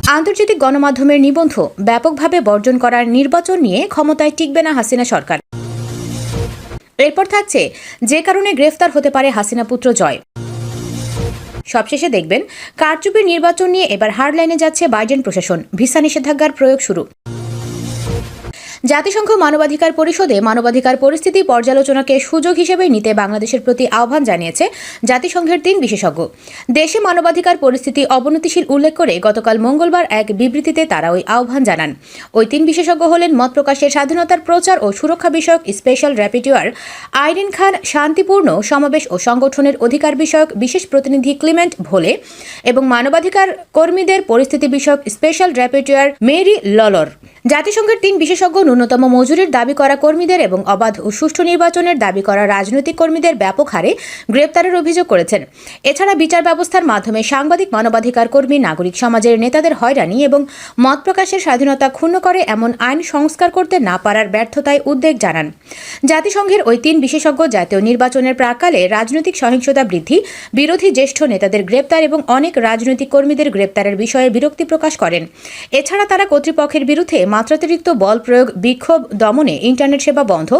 আন্তর্জাতিক গণমাধ্যমের নিবন্ধ ব্যাপকভাবে বর্জন করার নির্বাচন নিয়ে ক্ষমতায় টিকবে না হাসিনা সরকার। এরপর থাকছে যে কারণে গ্রেফতার হতে পারে হাসিনা পুত্র জয়। সবশেষে দেখবেন কারচুপির নির্বাচন নিয়ে এবার হারলাইনে যাচ্ছে বাইডেন প্রশাসন, ভিসা নিষেধাজ্ঞার প্রয়োগ শুরু। জাতিসংঘ মানবাধিকার পরিষদে মানবাধিকার পরিস্থিতি পর্যালোচনাকে সুযোগ হিসেবে নিতে বাংলাদেশের প্রতি আহ্বান জানিয়েছে জাতিসংঘের 3 বিশেষজ্ঞ। দেশে মানবাধিকার পরিস্থিতি অবনতিশীল উল্লেখ করে গতকাল মঙ্গলবার এক বিবৃতিতে তারা ওই আহ্বান জানান। ওই 3 বিশেষজ্ঞ হলেন মত প্রকাশের স্বাধীনতার প্রচার ও সুরক্ষা বিষয়ক স্পেশাল র্যাপিটিউয়ার আইরিন খান, শান্তিপূর্ণ সমাবেশ ও সংগঠনের অধিকার বিষয়ক বিশেষ প্রতিনিধি ক্লিমেন্ট ভোলে এবং মানবাধিকার কর্মীদের পরিস্থিতি বিষয়ক স্পেশাল র্যাপিটিউয়ার মেরি ললর। জাতিসংঘের 3 বিশেষজ্ঞ ন্যূনতম মজুরির দাবি করা কর্মীদের এবং অবাধ ও সুষ্ঠু নির্বাচনের দাবি করা রাজনৈতিক কর্মীদের ব্যাপক হারে গ্রেপ্তারের অভিযোগ করেছেন। এছাড়া বিচার ব্যবস্থার মাধ্যমে সাংবাদিক, মানবাধিকার কর্মী, নাগরিক সমাজের নেতাদের হয়রানি এবং মত প্রকাশের স্বাধীনতা ক্ষুণ্ণ করে এমন আইন সংস্কার করতে না পারার ব্যর্থতায় উদ্বেগ জানান। জাতিসংঘের ওই 3 বিশেষজ্ঞ জাতীয় নির্বাচনের প্রাক্কালে রাজনৈতিক সহিংসতা বৃদ্ধি, বিরোধী জ্যেষ্ঠ নেতাদের গ্রেপ্তার এবং অনেক রাজনৈতিক কর্মীদের গ্রেপ্তারের বিষয়ে বিরক্তি প্রকাশ করেন। এছাড়া তারা কর্তৃপক্ষের বিরুদ্ধে মাত্রাতিরিক্ত বল প্রয়োগ, বিক্ষোভ দমনে, ইন্টারনেট সেবা বন্ধ,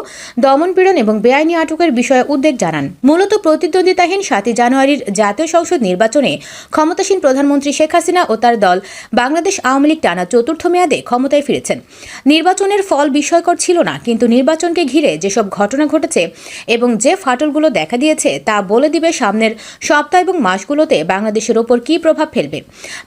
দমনপীড়ন এবং বেআইনি আটকের বিষয়ে উদ্বেগ জানান। মূলত প্রতিদ্বন্দ্বিতাহীন 7 জানুয়ারির জাতীয় সংসদ নির্বাচনে ক্ষমতাসীন প্রধানমন্ত্রী শেখ হাসিনা ও তার দল বাংলাদেশ আওয়ামী লীগ টানা 4র্থ মেয়াদে ক্ষমতায় ফিরেছেন। নির্বাচনের ফল বিস্ময়কর ছিল না, কিন্তু নির্বাচনকে ঘিরে যেসব ঘটনা ঘটেছে এবং যে ফাটলগুলো দেখা দিয়েছে তা বলে দিবে সামনের সপ্তাহ এবং মাসগুলোতে বাংলাদেশের ওপর কী প্রভাব ফেলবে।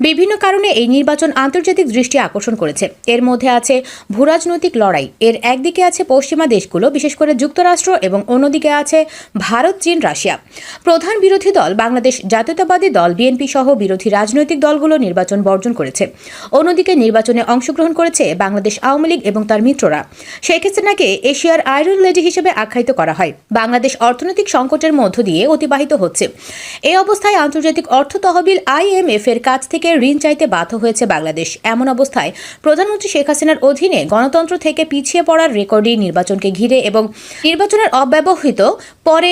বিভিন্ন কারণে এই নির্বাচন আন্তর্জাতিক দৃষ্টি আকর্ষণ করেছে। এর মধ্যে আছে ভূরাজনৈতিক লড়াই। এর একদিকে আছে পশ্চিমা দেশগুলো, বিশেষ করে যুক্তরাষ্ট্র, এবং অন্যদিকে আছে ভারত, চীন, রাশিয়া। প্রধান বিরোধী দল বাংলাদেশ জাতীয়তাবাদী দল বিএনপি সহ বিরোধী রাজনৈতিক দলগুলো নির্বাচন বর্জন করেছে। অন্যদিকে নির্বাচনে অংশগ্রহণ করেছে বাংলাদেশ আওয়ামী লীগ এবং তার মিত্ররা। শেখ হাসিনাকে এশিয়ার আয়রন লেডি হিসেবে আখ্যায়িত করা হয়। বাংলাদেশ অর্থনৈতিক সংকটের মধ্য দিয়ে অতিবাহিত হচ্ছে। এই অবস্থায় আন্তর্জাতিক অর্থ তহবিল IMF এর কাছ থেকে ঋণ চাইতে বাধ্য হয়েছে বাংলাদেশ। এমন অবস্থায় প্রধানমন্ত্রী শেখ হাসিনার অধীনে গণতন্ত্র থেকে পিছিয়ে পড়ার রেকর্ডই নির্বাচনকে ঘিরে এবং নির্বাচনের অব্যবহৃত পরে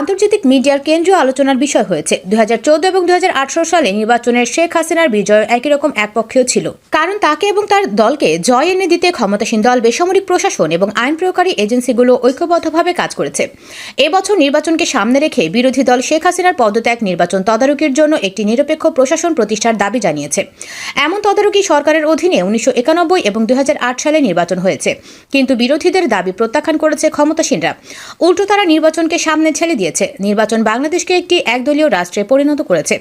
আন্তর্জাতিক মিডিয়ার কেন্দ্রীয় আলোচনার বিষয় হয়েছে। 2014 এবং 2018 সালে নির্বাচনের শেখ হাসিনার বিজয় একই রকম একপক্ষীয় ছিল, কারণ তাকে এবং তার দলকে জয় এনে দিতে ক্ষমতাসীন দল, বেসামরিক প্রশাসন এবং আইন প্রয়োগকারী এজেন্সিগুলো ঐক্যবদ্ধভাবে কাজ করেছে। এবছর নির্বাচনকে সামনে রেখে বিরোধী দল শেখ হাসিনার পদত্যাগ, নির্বাচন তদারকির জন্য একটি নিরপেক্ষ প্রশাসন প্রতিষ্ঠার দাবি জানিয়েছে। এমন তদারকি সরকারের অধীনে 1991 এবং 2008 সালে নির্বাচন হয়েছে, কিন্তু বিরোধীদের দাবি প্রত্যাখ্যান করেছে ক্ষমতাসীনরা। উল্টো তারা নির্বাচনকে সামনে ঠেলে দিয়েছে। নির্বাচন বাংলাদেশকে একটি একদলীয় রাষ্ট্রে পরিণত করেছে।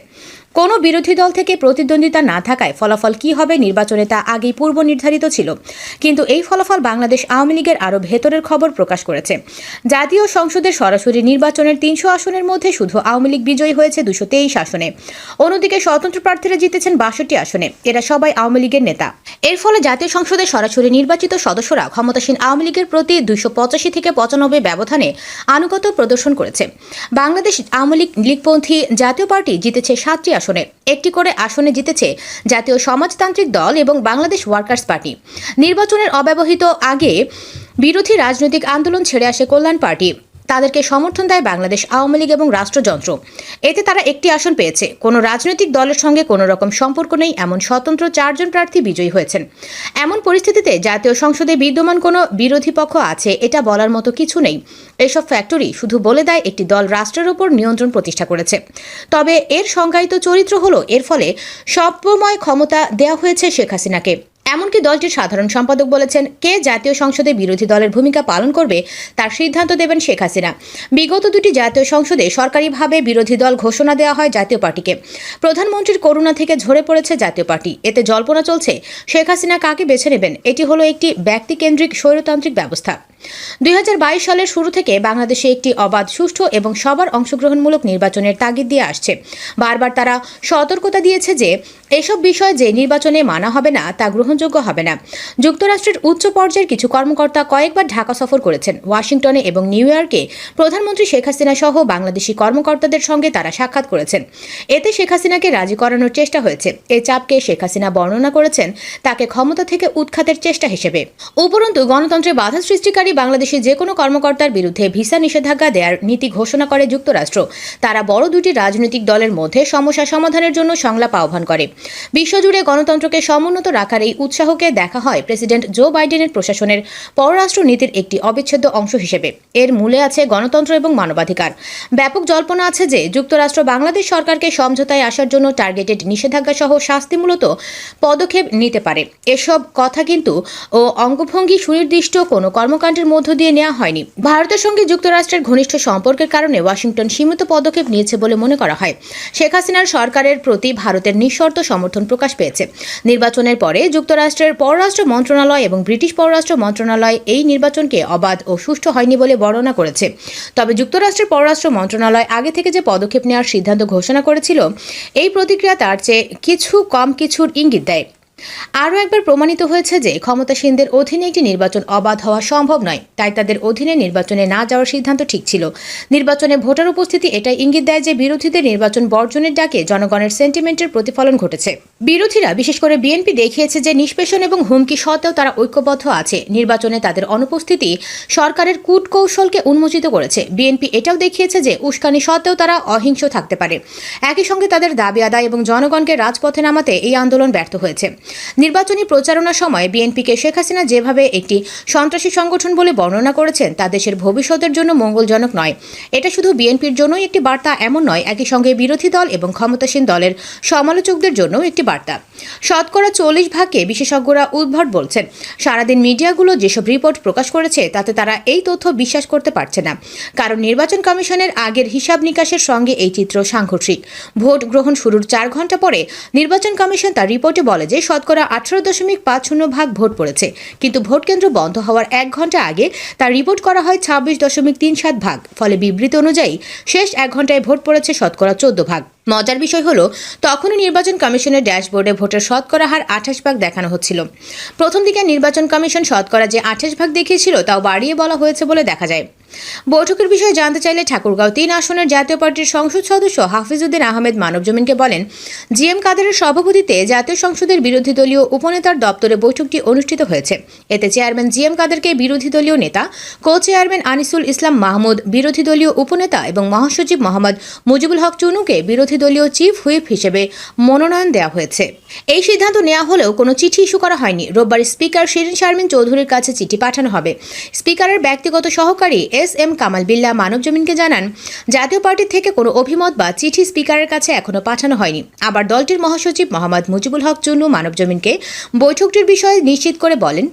কোনো বিরোধী দল থেকে প্রতিদ্বন্দ্বিতা না থাকায় ফলাফল কী হবে নির্বাচনে তা আগেই পূর্ব নির্ধারিত ছিল, কিন্তু এই ফলাফল বাংলাদেশ আওয়ামী লীগের আরও ভেতরের খবর প্রকাশ করেছে। জাতীয় সংসদের সরাসরি নির্বাচনের 300 আসনের মধ্যে শুধু আওয়ামী লীগ বিজয়ী হয়েছে 223 আসনে। অন্যদিকে স্বতন্ত্র প্রার্থীরা জিতেছেন 62 আসনে। এরা সবাই আওয়ামী লীগের নেতা। এর ফলে জাতীয় সংসদের সরাসরি নির্বাচিত সদস্যরা ক্ষমতাসীন আওয়ামী লীগের প্রতি 285 থেকে 95 ব্যবধানে আনুগত্য প্রদর্শন করেছে। বাংলাদেশ আওয়ামী লীগপন্থী জাতীয় পার্টি জিতেছে 7টি আসনে। একটি করে আসনে জিতেছে জাতীয় সমাজতান্ত্রিক দল এবং বাংলাদেশ ওয়ার্কার্স পার্টি। নির্বাচনের অব্যবহিত আগে বিরোধী রাজনৈতিক আন্দোলন ছেড়ে আসে কল্যাণ পার্টি। তাদেরকে সমর্থন দেয় বাংলাদেশ আওয়ামী লীগ এবং রাষ্ট্রযন্ত্র। এতে তারা একটি আসন পেয়েছে। কোনো রাজনৈতিক দলের সঙ্গে কোনো রকম সম্পর্ক নেই এমন স্বতন্ত্র 4 জন প্রার্থী বিজয়ী হয়েছেন। এমন পরিস্থিতিতে জাতীয় সংসদে বিদ্যমান কোনো বিরোধী পক্ষ আছে এটা বলার মতো কিছু নেই। এসব ফ্যাক্টরি শুধু বলে দেয় একটি দল রাষ্ট্রের ওপর নিয়ন্ত্রণ প্রতিষ্ঠা করেছে। তবে এর সংজ্ঞায়িত চরিত্র হলো এর ফলে সবময় ক্ষমতা দেওয়া হয়েছে শেখ হাসিনাকে। এমনকি দলটির সাধারণ সম্পাদক বলেছেন, কে জাতীয় সংসদে বিরোধী দলের ভূমিকা পালন করবে তার সিদ্ধান্ত দেবেন শেখ হাসিনা। বিগত 2টি জাতীয় সংসদে সরকারিভাবে বিরোধী দল ঘোষণা দেওয়া হয় জাতীয় পার্টিকে। প্রধানমন্ত্রীর করুণা থেকে ঝরে পড়েছে জাতীয় পার্টি। এতে জল্পনা চলছে শেখ হাসিনা কাকে বেছে নেবেন। এটি হলো একটি ব্যক্তিকেন্দ্রিক স্বৈরতান্ত্রিক ব্যবস্থা। 2022 সালের শুরু থেকে বাংলাদেশে একটি অবাধ, সুষ্ঠু এবং সবার অংশগ্রহণমূলক নির্বাচনের তাগিদ দিয়ে আসছে। বারবার তারা সতর্কতা দিয়েছে যে এসব বিষয় যে নির্বাচনে মানা হবে না তা গ্রহণযোগ্য গ্রহণযোগ্য হবে না। যুক্তরাষ্ট্রের উচ্চ পর্যায়ের কিছু কর্মকর্তা কয়েকবার ঢাকা সফর করেছেন। ওয়াশিংটনে এবং নিউ ইয়র্কে প্রধানমন্ত্রী শেখ হাসিনা সহ বাংলাদেশি কর্মকর্তাদের সঙ্গে তারা সাক্ষাৎ করেছেন। এতে শেখ হাসিনাকে রাজি করানোর চেষ্টা হয়েছে। এই চাপকে শেখ হাসিনা বর্ণনা করেছেন তাকে ক্ষমতা থেকে উৎখাতের চেষ্টা হিসেবে। উপরন্তু গণতন্ত্রে বাধা সৃষ্টিকারী বাংলাদেশি যে কোনো কর্মকর্তার বিরুদ্ধে ভিসা নিষেধাজ্ঞা দেওয়ার নীতি ঘোষণা করে যুক্তরাষ্ট্র। তারা বড় দুটি রাজনৈতিক দলের মধ্যে সমস্যা সমাধানের জন্য সংলাপ আহ্বান করে। বিশ্বজুড়ে গণতন্ত্রকে সমুন্নত রাখার এই উৎসাহকে দেখা হয় প্রেসিডেন্ট জো বাইডেনের প্রশাসনের পররাষ্ট্র নীতির একটি অবিচ্ছেদ্য অংশ হিসেবে। এর মূলে আছে গণতন্ত্র এবং মানবাধিকার। ব্যাপক জল্পনা আছে যে যুক্তরাষ্ট্র বাংলাদেশ সরকারকে সমঝোতায় আসার জন্য টার্গেটেড নিষেধাজ্ঞা সহ শাস্তিমূলক পদক্ষেপ নিতে পারে। এসব কথা কিন্তু অঙ্গভঙ্গি সুনির্দিষ্ট কোনো কর্মকাণ্ডের মধ্য দিয়ে নেওয়া হয়নি। ভারতের সঙ্গে যুক্তরাষ্ট্রের ঘনিষ্ঠ সম্পর্কের কারণে ওয়াশিংটন সীমিত পদক্ষেপ নিয়েছে বলে মনে করা হয়। শেখ হাসিনার সরকারের প্রতি ভারতের নিঃশর্ত সমর্থন প্রকাশ পেয়েছে। নির্বাচনের পরে যুক্তরাষ্ট্রের পররাষ্ট্র মন্ত্রণালয় এবং ব্রিটিশ পররাষ্ট্র মন্ত্রণালয় এই নির্বাচনকে অবাধ ও সুষ্ঠু হয়নি বলে বর্ণনা করেছে। তবে যুক্তরাষ্ট্রের পররাষ্ট্র মন্ত্রণালয় আগে থেকে যে পদক্ষেপ নেওয়ার সিদ্ধান্ত ঘোষণা করেছিল, এই প্রতিক্রিয়া তার চেয়ে কিছু কম কিছুর ইঙ্গিত দেয়। আরও একবার প্রমাণিত হয়েছে যে ক্ষমতাসীনদের অধীনে একটি নির্বাচন অবাধ হওয়া সম্ভব নয়। তাই তাদের অধীনে নির্বাচনে না যাওয়ার সিদ্ধান্ত ঠিক ছিল। নির্বাচনে ভোটার উপস্থিতি এটাই ইঙ্গিত দেয় যে বিরোধীদের নির্বাচন বর্জনের ডাকে জনগণের সেন্টিমেন্টের প্রতিফলন ঘটেছে। বিরোধীরা বিশেষ করে বিএনপি দেখিয়েছে যে নিষ্পেষণ এবং হুমকি সত্ত্বেও তারা ঐক্যবদ্ধ আছে। নির্বাচনে তাদের অনুপস্থিতি সরকারের কূটকৌশলকে উন্মোচিত করেছে। বিএনপি এটাও দেখিয়েছে যে উস্কানি সত্ত্বেও তারা অহিংস থাকতে পারে। একই সঙ্গে তাদের দাবি আদায় এবং জনগণকে রাজপথে নামাতে এই আন্দোলন ব্যর্থ হয়েছে। নির্বাচনী প্রচারণার সময় বিএনপিকে শেখ হাসিনা যেভাবে একটি সন্ত্রাসী সংগঠন বলে বর্ণনা করেছেন তা দেশের ভবিষ্যতের জন্য মঙ্গলজনক নয়। এটা শুধু বিএনপির জন্যই একটি বার্তা এমন নয়, একই সঙ্গে বিরোধী দল এবং ক্ষমতাসীন দলের সমালোচকদের জন্য একটি বার্তা। শতকরা 40% বিশেষজ্ঞরা উদ্ভট বলছেন। সারাদিন মিডিয়াগুলো যেসব রিপোর্ট প্রকাশ করেছে তাতে তারা এই তথ্য বিশ্বাস করতে পারছে না, কারণ নির্বাচন কমিশনের আগের হিসাব নিকাশের সঙ্গে এই চিত্র সাংঘর্ষিক। ভোট গ্রহণ শুরুর 4 ঘন্টা পরে নির্বাচন কমিশন তার রিপোর্টে বলে যে শতকরা 18.50% ভোট পড়েছে, কিন্তু ভোট কেন্দ্র বন্ধ হওয়ার 1 ঘন্টা আগে তার রিপোর্ট করা হয় 26.37%। ফলে বিবৃতি অনুযায়ী শেষ 1 ঘন্টায় ভোট পড়েছে শতকরা 14%। মজার বিষয় হলো, তখনই নির্বাচন কমিশনের ড্যাশবোর্ডে ভোটের শতকরা হার 28% দেখানো হচ্ছিল। প্রথম দিকে নির্বাচন কমিশন শতকরা যে 28% দেখিয়েছিল তাও বাড়িয়ে বলা হয়েছে বলে দেখা যায়। বৈঠকের বিষয়ে জানতে চাইলে ঠাকুরগাঁও 3 আসনের জাতীয় পার্টির সংসদ সদস্য হাফিজউদ্দিন আহমেদ মানবজমিনকে বলেন, জিএম কাদেরের সভাপতিত্বে জাতীয় সংসদের বিরোধী দলীয় উপনেতার দপ্তরে বৈঠকটি অনুষ্ঠিত হয়েছে। এতে চেয়ারম্যান জিএম কাদেরকে বিরোধী দলীয় নেতা, কো চেয়ারম্যান আনিসুল ইসলাম মাহমুদ বিরোধী দলীয় উপনেতা এবং মহাসচিব মোহাম্মদ মুজিবুল হক চুনুকে বিরোধী দলীয় চিফ হুইপ হিসেবে মনোনয়ন দেওয়া হয়েছে। এই সিদ্ধান্ত নেওয়া হলেও কোনো চিঠি ইস্যু করা হয়নি। রোববার স্পিকার শিরিন শারমিন চৌধুরীর কাছে চিঠি পাঠানো হবে। স্পিকারের ব্যক্তিগত সহকারী এস.এম. কামাল বিল্লাহ মানবজমিনকে জানান, জাতীয় পার্টি থেকে কোনো অভিমত বা চিঠি স্পিকারের কাছে এখনো পাঠানো হয়নি। আবার দলটির মহাসচিব মোহাম্মদ মুজিবুল হক চুন্নু মানবজমিনকে বৈঠকটির বিষয়ে নিশ্চিত করে বলেন,